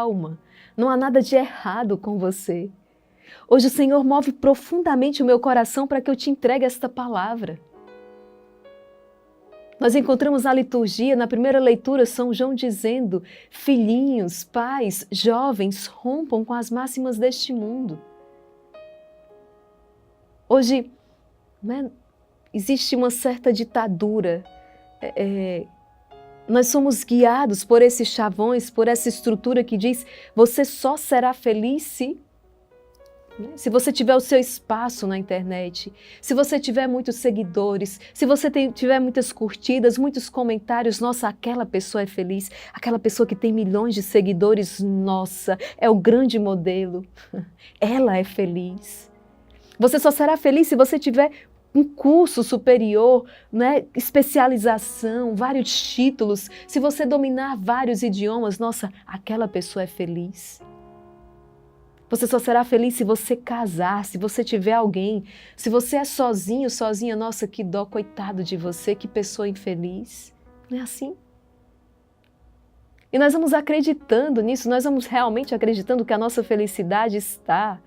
calma, não há nada de errado com você. Hoje o Senhor move profundamente o meu coração para que eu te entregue esta palavra. Nós encontramos na liturgia, na primeira leitura, São João dizendo: filhinhos, pais, jovens, rompam com as máximas deste mundo. Hoje, né, existe uma certa ditadura. Nós somos guiados por esses chavões, por essa estrutura que diz: você só será feliz se você tiver o seu espaço na internet, se você tiver muitos seguidores, se você tiver muitas curtidas, muitos comentários. Nossa, aquela pessoa é feliz, aquela pessoa que tem milhões de seguidores, nossa, é o grande modelo. Ela é feliz. Você só será feliz se você tiver um curso superior, né? Especialização, vários títulos. Se você dominar vários idiomas, nossa, aquela pessoa é feliz. Você só será feliz se você casar, se você tiver alguém. Se você é sozinho, sozinha, nossa, que dó, coitado de você, que pessoa infeliz. Não é assim? E nós vamos acreditando nisso, nós vamos realmente acreditando que a nossa felicidade está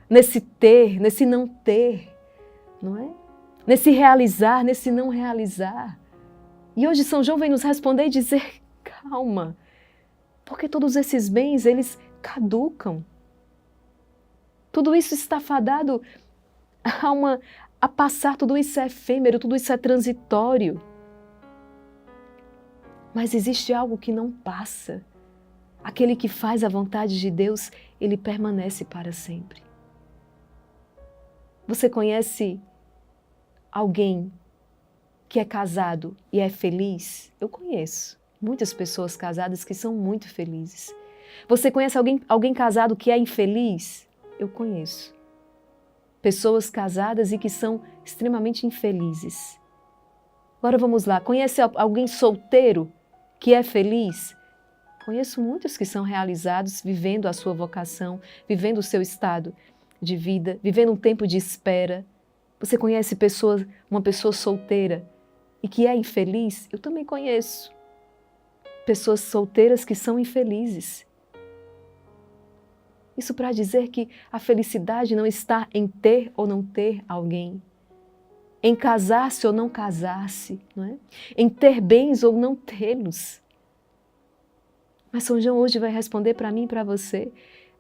nesse ter, nesse não ter, não é? Nesse realizar, nesse não realizar. E hoje São João vem nos responder e dizer: calma, porque todos esses bens, eles caducam. Tudo isso está fadado a passar, tudo isso é efêmero, tudo isso é transitório. Mas existe algo que não passa. Aquele que faz a vontade de Deus, ele permanece para sempre. Você conhece alguém que é casado e é feliz? Eu conheço muitas pessoas casadas que são muito felizes. Você conhece alguém casado que é infeliz? Eu conheço pessoas casadas e que são extremamente infelizes. Agora vamos lá, conhece alguém solteiro que é feliz? Conheço muitos que são realizados, vivendo a sua vocação, vivendo o seu estado de vida, vivendo um tempo de espera. Você conhece uma pessoa solteira e que é infeliz? Eu também conheço pessoas solteiras que são infelizes. Isso para dizer que a felicidade não está em ter ou não ter alguém, em casar-se ou não casar-se, não é? Em ter bens ou não tê-los. Mas São João hoje vai responder para mim e para você: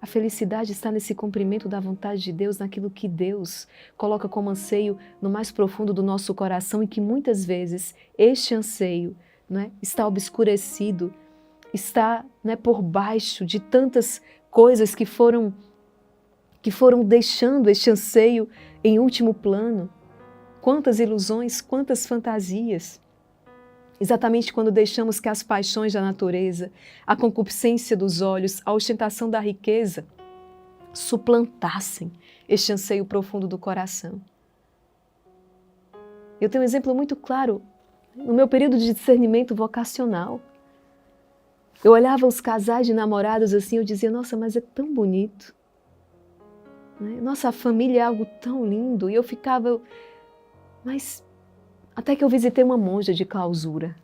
a felicidade está nesse cumprimento da vontade de Deus, naquilo que Deus coloca como anseio no mais profundo do nosso coração, e que muitas vezes este anseio, não é, está obscurecido, está, não é, por baixo de tantas coisas que foram deixando este anseio em último plano. Quantas ilusões, quantas fantasias. Exatamente quando deixamos que as paixões da natureza, a concupiscência dos olhos, a ostentação da riqueza suplantassem este anseio profundo do coração. Eu tenho um exemplo muito claro no meu período de discernimento vocacional. Eu olhava os casais de namorados assim, eu dizia: nossa, mas é tão bonito. Nossa, a família é algo tão lindo. E eu ficava... Mas até que eu visitei uma monja de clausura.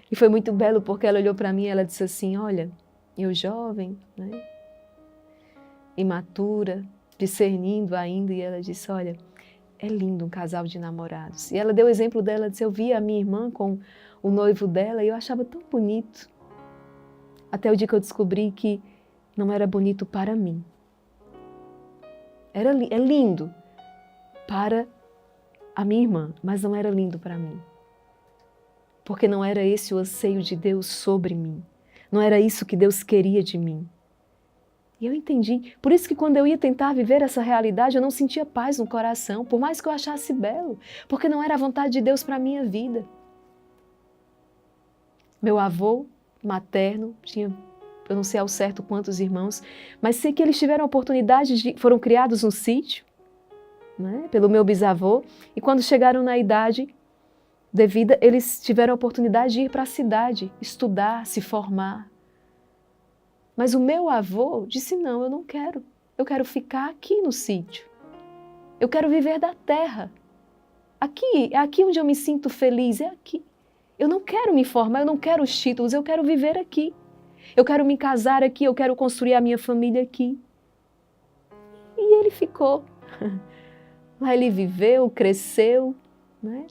E foi muito belo, porque ela olhou para mim e ela disse assim: olha, eu jovem, né, imatura, discernindo ainda, e ela disse: olha, é lindo um casal de namorados. E ela deu o exemplo dela, disse: eu via a minha irmã com o noivo dela e eu achava tão bonito. Até o dia que eu descobri que não era bonito para mim. É lindo para a minha irmã, mas não era lindo para mim. Porque não era esse o anseio de Deus sobre mim. Não era isso que Deus queria de mim. E eu entendi. Por isso que quando eu ia tentar viver essa realidade, eu não sentia paz no coração, por mais que eu achasse belo, porque não era a vontade de Deus para a minha vida. Meu avô materno tinha, eu não sei ao certo quantos irmãos, mas sei que eles tiveram a oportunidade foram criados no sítio, né, pelo meu bisavô, e quando chegaram na idade devida, eles tiveram a oportunidade de ir para a cidade, estudar, se formar. Mas o meu avô disse: não, eu não quero. Eu quero ficar aqui no sítio. Eu quero viver da terra. Aqui, é aqui onde eu me sinto feliz, é aqui. Eu não quero me formar, eu não quero os títulos, eu quero viver aqui. Eu quero me casar aqui, eu quero construir a minha família aqui. E ele ficou. Lá ele viveu, cresceu, né?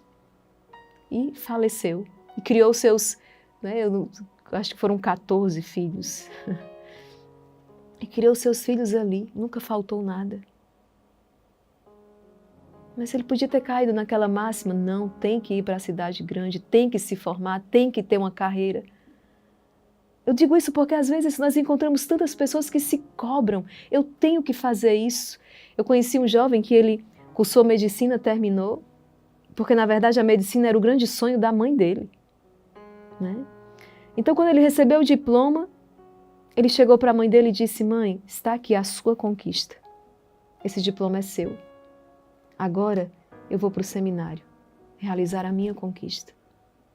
E faleceu. E criou seus, né? Eu acho que foram 14 filhos. E criou seus filhos ali, nunca faltou nada. Mas ele podia ter caído naquela máxima, não, tem que ir para a cidade grande, tem que se formar, tem que ter uma carreira. Eu digo isso porque às vezes nós encontramos tantas pessoas que se cobram, eu tenho que fazer isso. Eu conheci um jovem que ele cursou medicina, terminou, porque na verdade a medicina era o grande sonho da mãe dele, né? Então quando ele recebeu o diploma, ele chegou para a mãe dele e disse: mãe, está aqui a sua conquista, esse diploma é seu. Agora eu vou para o seminário, realizar a minha conquista,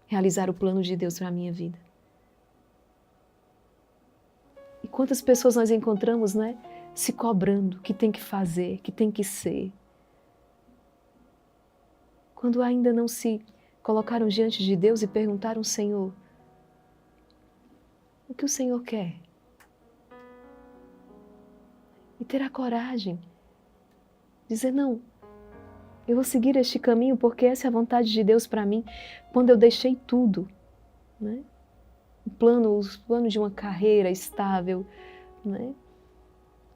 realizar o plano de Deus para a minha vida. E quantas pessoas nós encontramos, né, se cobrando, que tem que fazer, que tem que ser, quando ainda não se colocaram diante de Deus e perguntaram: Senhor, o que o Senhor quer? E ter a coragem de dizer: não, eu vou seguir este caminho porque essa é a vontade de Deus para mim. Quando eu deixei tudo, né? O plano de uma carreira estável, né?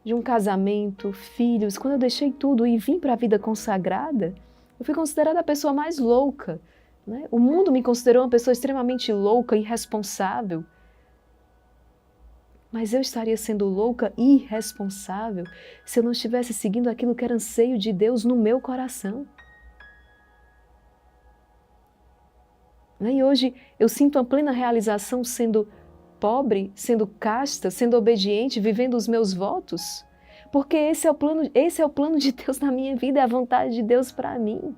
De um casamento, filhos, quando eu deixei tudo e vim para a vida consagrada, eu fui considerada a pessoa mais louca, né? O mundo me considerou uma pessoa extremamente louca, irresponsável. Mas eu estaria sendo louca e irresponsável se eu não estivesse seguindo aquilo que era anseio de Deus no meu coração. E hoje eu sinto uma plena realização sendo pobre, sendo casta, sendo obediente, vivendo os meus votos, porque esse é o plano de Deus na minha vida, é a vontade de Deus para mim.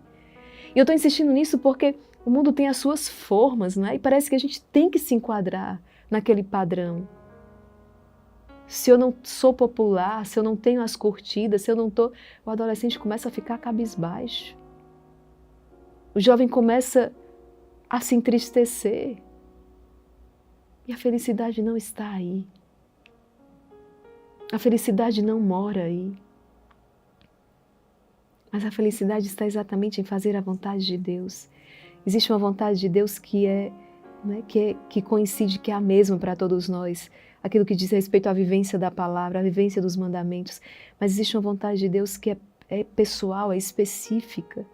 E eu estou insistindo nisso porque o mundo tem as suas formas, né? E parece que a gente tem que se enquadrar naquele padrão. Se eu não sou popular, se eu não tenho as curtidas, se eu não estou... O adolescente começa a ficar cabisbaixo. O jovem começa a se entristecer. E a felicidade não está aí. A felicidade não mora aí. Mas a felicidade está exatamente em fazer a vontade de Deus. Existe uma vontade de Deus que que coincide, que é a mesma para todos nós. Aquilo que diz respeito à vivência da palavra, à vivência dos mandamentos. Mas existe uma vontade de Deus que é pessoal, é específica.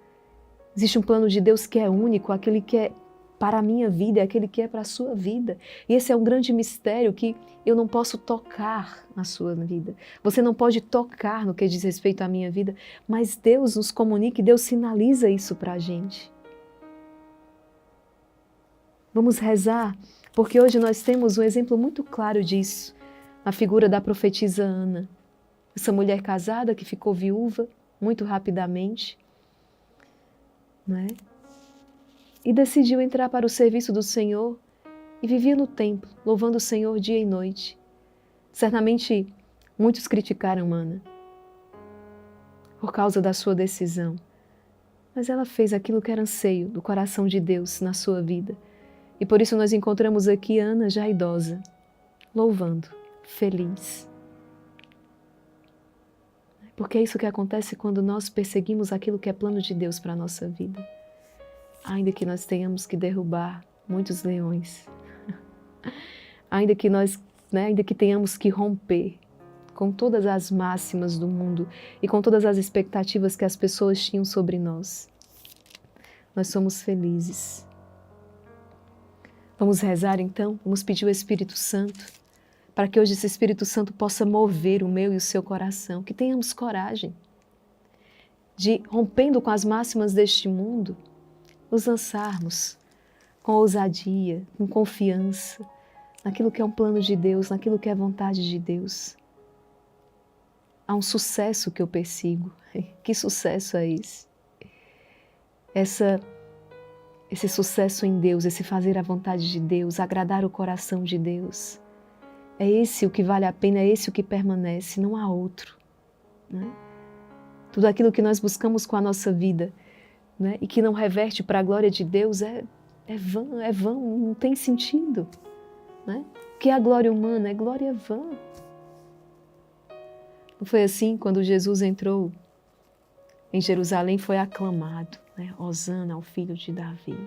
Existe um plano de Deus que é único, aquele que é para a minha vida, é aquele que é para a sua vida. E esse é um grande mistério que eu não posso tocar na sua vida. Você não pode tocar no que diz respeito à minha vida, mas Deus nos comunica e Deus sinaliza isso para a gente. Vamos rezar, porque hoje nós temos um exemplo muito claro disso, na figura da profetisa Ana. Essa mulher casada que ficou viúva muito rapidamente, né? E decidiu entrar para o serviço do Senhor e vivia no templo, louvando o Senhor dia e noite. Certamente muitos criticaram Ana por causa da sua decisão, mas ela fez aquilo que era anseio do coração de Deus na sua vida. E por isso nós encontramos aqui Ana já idosa, louvando, feliz. Porque é isso que acontece quando nós perseguimos aquilo que é plano de Deus para a nossa vida. Ainda que nós tenhamos que derrubar muitos leões, ainda que tenhamos que romper com todas as máximas do mundo e com todas as expectativas que as pessoas tinham sobre nós, nós somos felizes. Vamos rezar então, vamos pedir o Espírito Santo, para que hoje esse Espírito Santo possa mover o meu e o seu coração, que tenhamos coragem de, rompendo com as máximas deste mundo, nos lançarmos com ousadia, com confiança, naquilo que é um plano de Deus, naquilo que é a vontade de Deus. Há um sucesso que eu persigo. Que sucesso é esse? Esse sucesso em Deus, esse fazer a vontade de Deus, agradar o coração de Deus. É esse o que vale a pena, é esse o que permanece, não há outro. Né? Tudo aquilo que nós buscamos com a nossa vida, né? E que não reverte para a glória de Deus é vão, não tem sentido. né? O que é a glória humana? É glória vã. Não foi assim quando Jesus entrou em Jerusalém, foi aclamado, né? Hosana ao filho de Davi.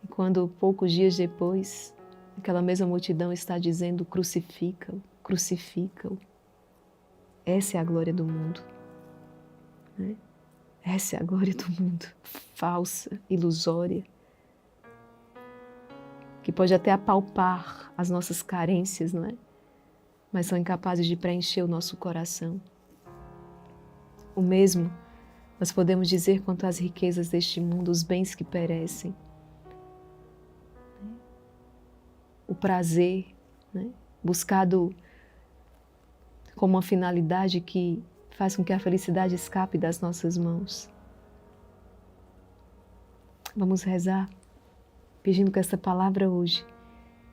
E quando poucos dias depois, aquela mesma multidão está dizendo: crucifica-o, crucifica-o. Essa é a glória do mundo, né? Essa é a glória do mundo, falsa, ilusória, que pode até apalpar as nossas carências, não é? Mas são incapazes de preencher o nosso coração. O mesmo nós podemos dizer quanto às riquezas deste mundo, os bens que perecem. O prazer, né? Buscado como uma finalidade que faz com que a felicidade escape das nossas mãos. Vamos rezar, pedindo que esta palavra hoje,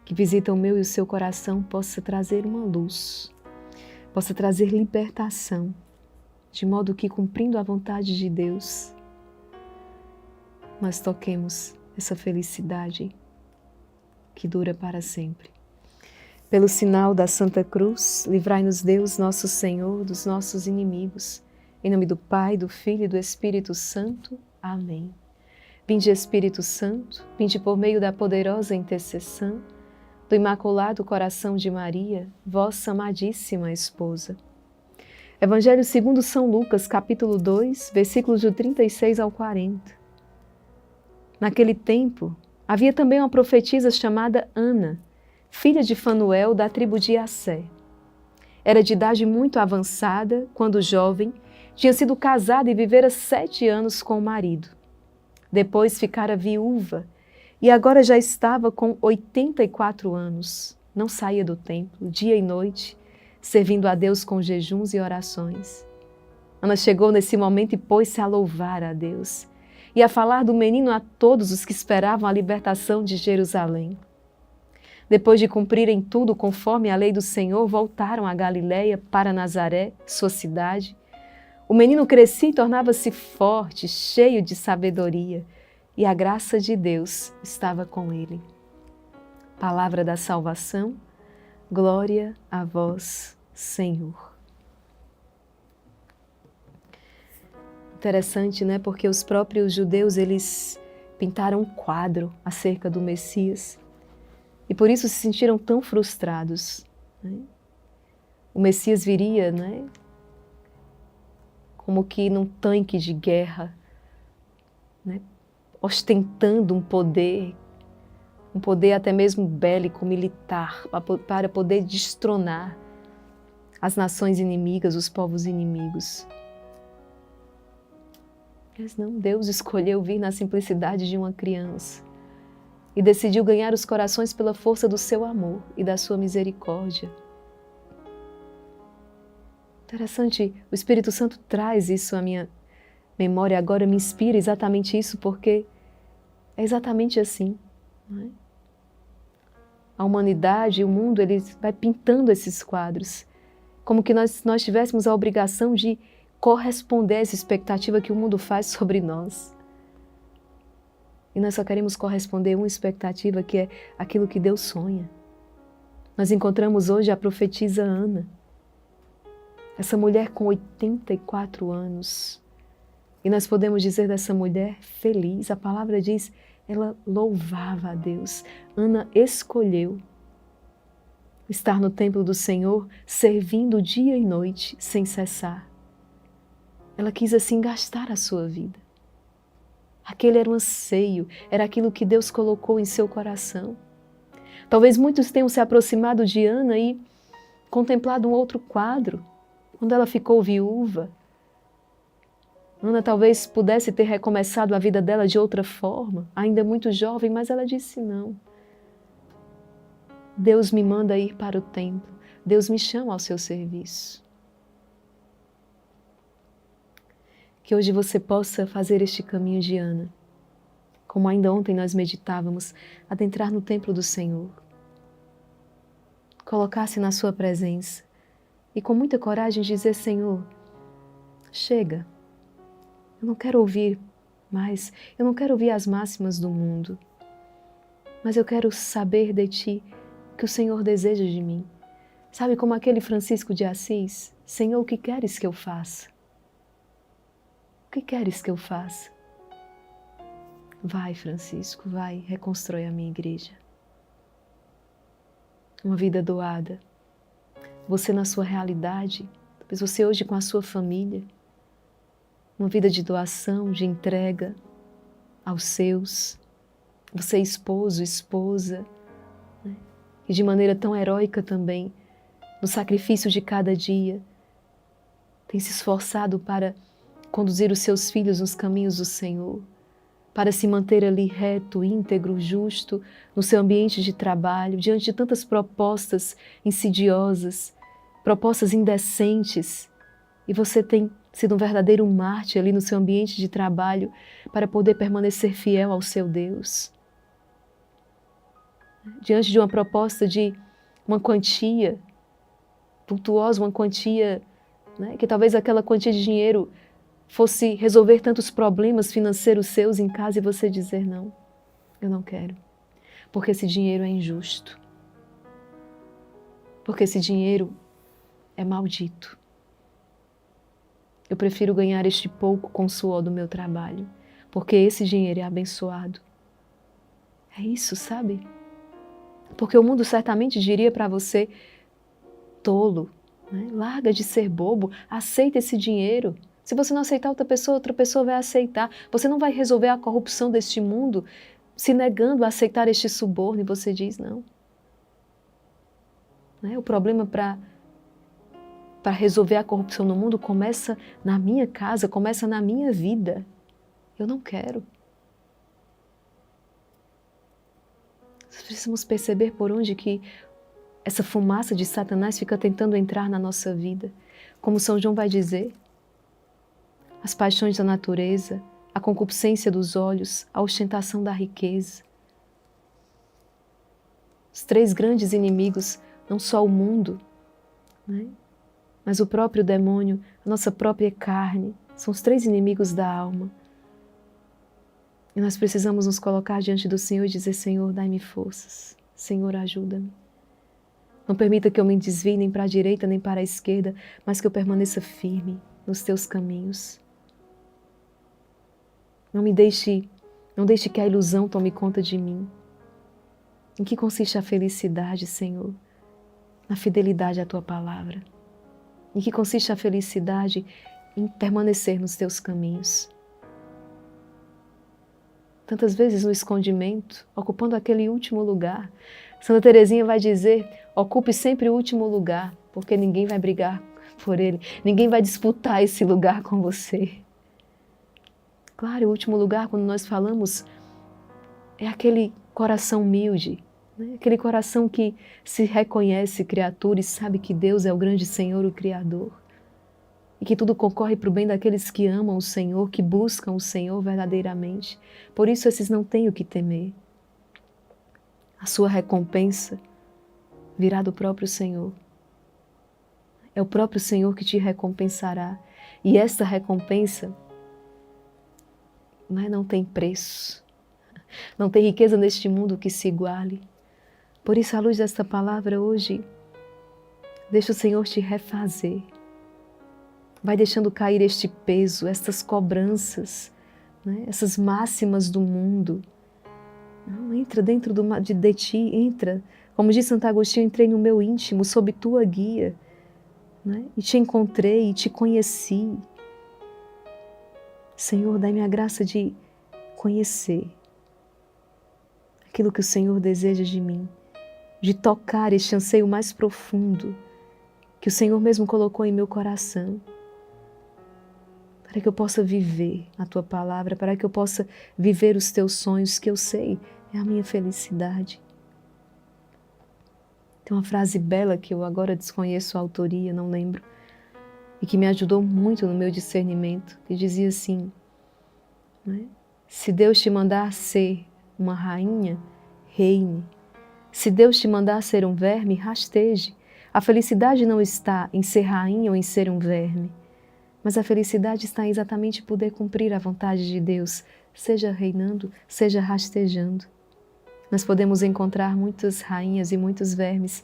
que visita o meu e o seu coração, possa trazer uma luz, possa trazer libertação, de modo que, cumprindo a vontade de Deus, nós toquemos essa felicidade que dura para sempre. Pelo sinal da Santa Cruz, livrai-nos Deus, nosso Senhor, dos nossos inimigos. Em nome do Pai, do Filho e do Espírito Santo. Amém. Vinde, Espírito Santo, vinde por meio da poderosa intercessão do Imaculado Coração de Maria, vossa amadíssima esposa. Evangelho segundo São Lucas, capítulo 2, versículos do 36 ao 40. Naquele tempo, havia também uma profetisa chamada Ana, filha de Fanuel, da tribo de Assé. Era de idade muito avançada, quando jovem, tinha sido casada e vivera 7 anos com o marido. Depois ficara viúva e agora já estava com 84 anos. Não saía do templo, dia e noite, servindo a Deus com jejuns e orações. Ana chegou nesse momento e pôs-se a louvar a Deus e a falar do menino a todos os que esperavam a libertação de Jerusalém. Depois de cumprirem tudo conforme a lei do Senhor, voltaram a Galiléia para Nazaré, sua cidade. O menino crescia e tornava-se forte, cheio de sabedoria, e a graça de Deus estava com ele. Palavra da salvação, glória a vós, Senhor. Interessante, né? Porque os próprios judeus, eles pintaram um quadro acerca do Messias e por isso se sentiram tão frustrados, né? O Messias viria, né? Como que num tanque de guerra, né? Ostentando um poder até mesmo bélico, militar, para poder destronar as nações inimigas, os povos inimigos. Mas não, Deus escolheu vir na simplicidade de uma criança e decidiu ganhar os corações pela força do seu amor e da sua misericórdia. Interessante, o Espírito Santo traz isso à minha memória agora, me inspira exatamente isso, porque é exatamente assim, não é? A humanidade, o mundo, ele vai pintando esses quadros, como que nós tivéssemos a obrigação de corresponder a essa expectativa que o mundo faz sobre nós. E nós só queremos corresponder a uma expectativa que é aquilo que Deus sonha. Nós encontramos hoje a profetisa Ana, essa mulher com 84 anos. E nós podemos dizer dessa mulher feliz, a palavra diz, ela louvava a Deus. Ana escolheu estar no templo do Senhor, servindo dia e noite, sem cessar. Ela quis assim gastar a sua vida. Aquele era um anseio, era aquilo que Deus colocou em seu coração. Talvez muitos tenham se aproximado de Ana e contemplado um outro quadro, quando ela ficou viúva. Ana talvez pudesse ter recomeçado a vida dela de outra forma, ainda muito jovem, mas ela disse não. Deus me manda ir para o templo, Deus me chama ao seu serviço. Que hoje você possa fazer este caminho de Ana, como ainda ontem nós meditávamos, adentrar no templo do Senhor. Colocar-se na sua presença e com muita coragem dizer, Senhor, chega. Eu não quero ouvir mais, eu não quero ouvir as máximas do mundo, mas eu quero saber de Ti o que o Senhor deseja de mim. Sabe, como aquele Francisco de Assis? Senhor, o que queres que eu faça? O que queres que eu faça? Vai, Francisco, vai, reconstrói a minha igreja. Uma vida doada. Você na sua realidade, talvez você hoje com a sua família. Uma vida de doação, de entrega aos seus. Você esposo, esposa, né? E de maneira tão heróica também, no sacrifício de cada dia, tem se esforçado para conduzir os seus filhos nos caminhos do Senhor, para se manter ali reto, íntegro, justo, no seu ambiente de trabalho, diante de tantas propostas insidiosas, propostas indecentes, e você tem sido um verdadeiro mártir ali no seu ambiente de trabalho para poder permanecer fiel ao seu Deus. Diante de uma proposta de uma quantia vultuosa, uma quantia, né, que talvez aquela quantia de dinheiro fosse resolver tantos problemas financeiros seus em casa e você dizer não, eu não quero, porque esse dinheiro é injusto, porque esse dinheiro é maldito. Eu prefiro ganhar este pouco com o suor do meu trabalho, porque esse dinheiro é abençoado. É isso, sabe? Porque o mundo certamente diria para você, tolo, né? Larga de ser bobo, aceita esse dinheiro. Se você não aceitar outra pessoa vai aceitar. Você não vai resolver a corrupção deste mundo se negando a aceitar este suborno e você diz não. Né? O problema para resolver a corrupção no mundo começa na minha casa, começa na minha vida. Eu não quero. Precisamos perceber por onde que essa fumaça de Satanás fica tentando entrar na nossa vida. Como São João vai dizer, as paixões da natureza, a concupiscência dos olhos, a ostentação da riqueza. Os três grandes inimigos, não só o mundo, né? Mas o próprio demônio, a nossa própria carne, são os três inimigos da alma. E nós precisamos nos colocar diante do Senhor e dizer, Senhor, dai-me forças. Senhor, ajuda-me. Não permita que eu me desvie nem para a direita nem para a esquerda, mas que eu permaneça firme nos teus caminhos. Não deixe que a ilusão tome conta de mim. Em que consiste a felicidade, Senhor? Na fidelidade à tua palavra. Em que consiste a felicidade? Em permanecer nos teus caminhos. Tantas vezes no escondimento, ocupando aquele último lugar. Santa Teresinha vai dizer, ocupe sempre o último lugar, porque ninguém vai brigar por ele, ninguém vai disputar esse lugar com você. Claro, o último lugar, quando nós falamos, é aquele coração humilde, né? Aquele coração que se reconhece criatura e sabe que Deus é o grande Senhor, o Criador. E que tudo concorre para o bem daqueles que amam o Senhor, que buscam o Senhor verdadeiramente. Por isso esses não têm o que temer. A sua recompensa virá do próprio Senhor. É o próprio Senhor que te recompensará. E esta recompensa não tem preço. Não tem riqueza neste mundo que se iguale. Por isso, à luz desta palavra hoje, deixa o Senhor te refazer. Vai deixando cair este peso, estas cobranças, né? Essas máximas do mundo. Não, entra dentro de ti, entra. Como diz Santo Agostinho, entrei no meu íntimo, sob tua guia. Né? E te encontrei, e te conheci. Senhor, dai-me a graça de conhecer aquilo que o Senhor deseja de mim, de tocar este anseio mais profundo que o Senhor mesmo colocou em meu coração, para que eu possa viver a Tua palavra, para que eu possa viver os Teus sonhos, que eu sei é a minha felicidade. Tem uma frase bela que eu agora desconheço a autoria, não lembro, e que me ajudou muito no meu discernimento, que dizia assim, né? Se Deus te mandar ser uma rainha, reine. Se Deus te mandar ser um verme, rasteje. A felicidade não está em ser rainha ou em ser um verme, mas a felicidade está em exatamente poder cumprir a vontade de Deus, seja reinando, seja rastejando. nós podemos encontrar muitas rainhas e muitos vermes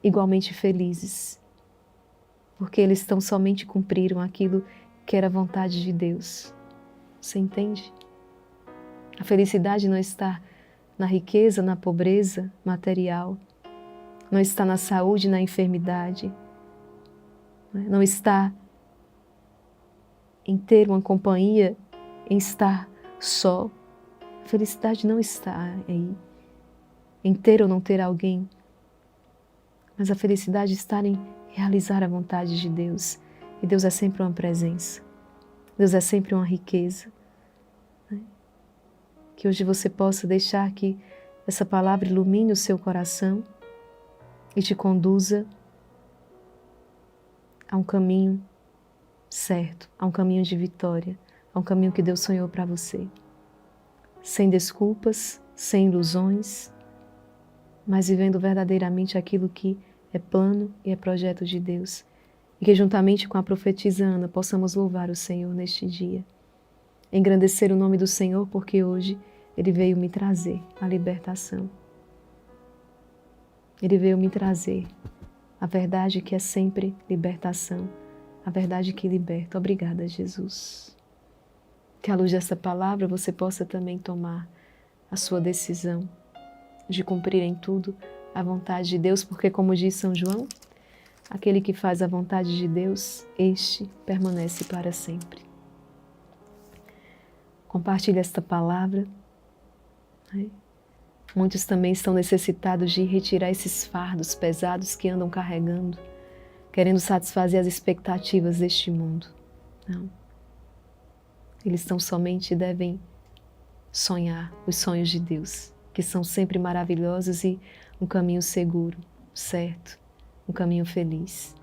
igualmente felizes, porque eles tão somente cumpriram aquilo que era a vontade de Deus. Você entende? A felicidade não está na riqueza, na pobreza material, não está na saúde, na enfermidade, não está em ter uma companhia, em estar só. A felicidade não está aí, em ter ou não ter alguém, mas a felicidade está em realizar a vontade de Deus. E Deus é sempre uma presença, Deus é sempre uma riqueza. Que hoje você possa deixar que essa palavra ilumine o seu coração e te conduza a um caminho certo, a um caminho de vitória, a um caminho que Deus sonhou para você. Sem desculpas, sem ilusões, mas vivendo verdadeiramente aquilo que é plano e é projeto de Deus. E que juntamente com a profetisa Ana possamos louvar o Senhor neste dia. Engrandecer o nome do Senhor, porque hoje Ele veio me trazer a libertação. Ele veio me trazer a verdade que é sempre libertação, a verdade que liberta. Obrigada, Jesus. Que à luz dessa palavra você possa também tomar a sua decisão de cumprir em tudo a vontade de Deus, porque como diz São João, aquele que faz a vontade de Deus, este permanece para sempre. Compartilhe esta palavra. Muitos também estão necessitados de retirar esses fardos pesados que andam carregando, querendo satisfazer as expectativas deste mundo. Não. Eles tão somente devem sonhar os sonhos de Deus, que são sempre maravilhosos e um caminho seguro, certo, um caminho feliz.